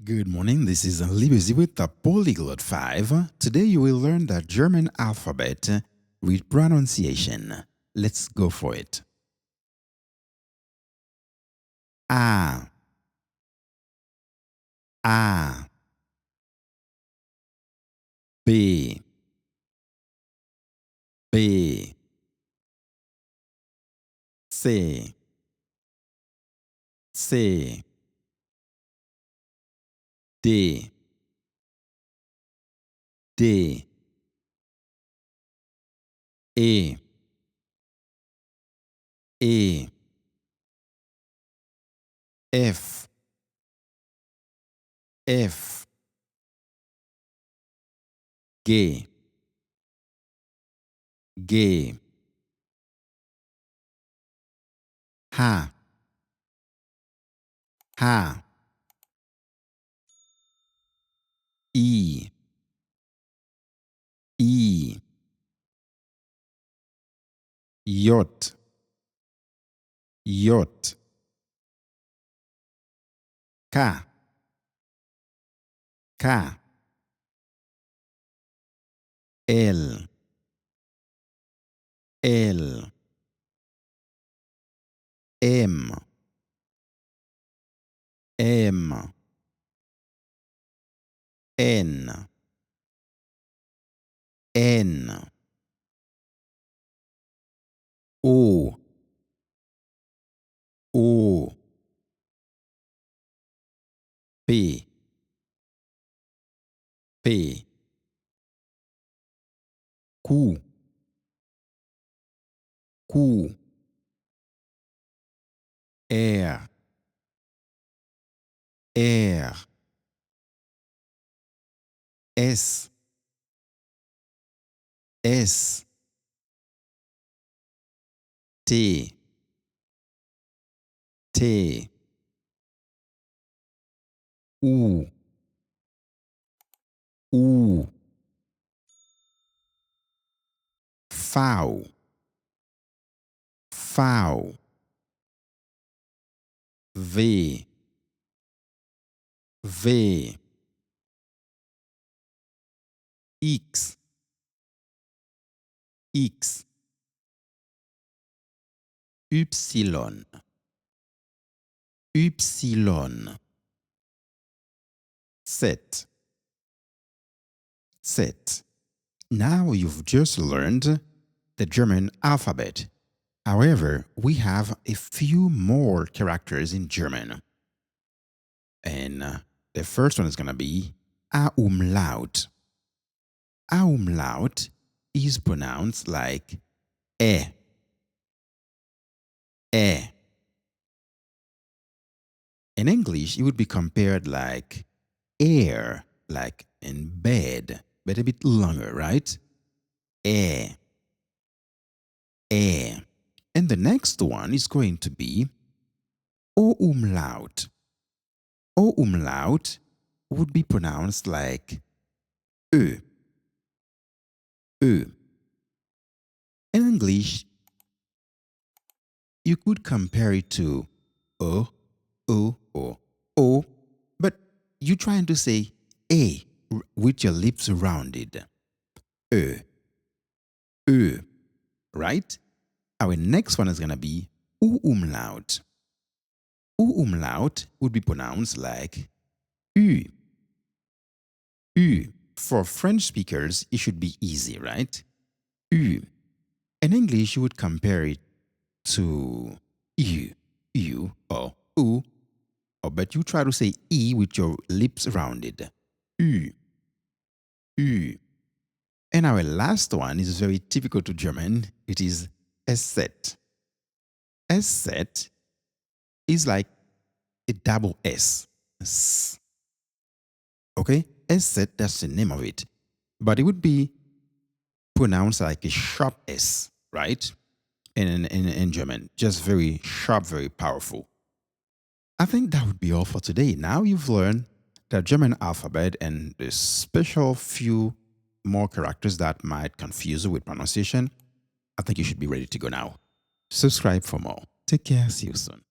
Good morning, this is Libesi with the Polyglot 5. Today you will learn the German alphabet with pronunciation. Let's go for it. A, A, B, B, C, C, D, D, E, E, F, F, G, G, H, H, I, I, J, J, K, K, L, L, M, M, N, N, O, O, P, P, Q, Q, R, R, S, S, T, T, U, U, V, V, V, V, X, X, Y, Y, Z, Z. Now you've just learned the German alphabet. However, we have a few more characters in German. And the first one is going to be A umlaut. A umlaut is pronounced like E. E. In English, it would be compared like air, like in bed, but a bit longer, right? E. E. And the next one is going to be O umlaut. O umlaut would be pronounced like Ö. Ö. In English, you could compare it to O, O, or O, but you're trying to say A with your lips rounded. Ö. Ö. Right? Our next one is going to be U umlaut. U umlaut would be pronounced like Ü. Ü. For French speakers, it should be easy, right? Ü. In English, you would compare it to you, or U, but you try to say E with your lips rounded. Ü. Ü. And our last one is very typical to German. It is SZ. SZ is like a double S. S. Okay? SZ, that's the name of it. But it would be pronounced like a sharp S, right? In German. Just very sharp, very powerful. I think that would be all for today. Now you've learned the German alphabet and the special few more characters that might confuse you with pronunciation. I think you should be ready to go now. Subscribe for more. Take care. See you soon.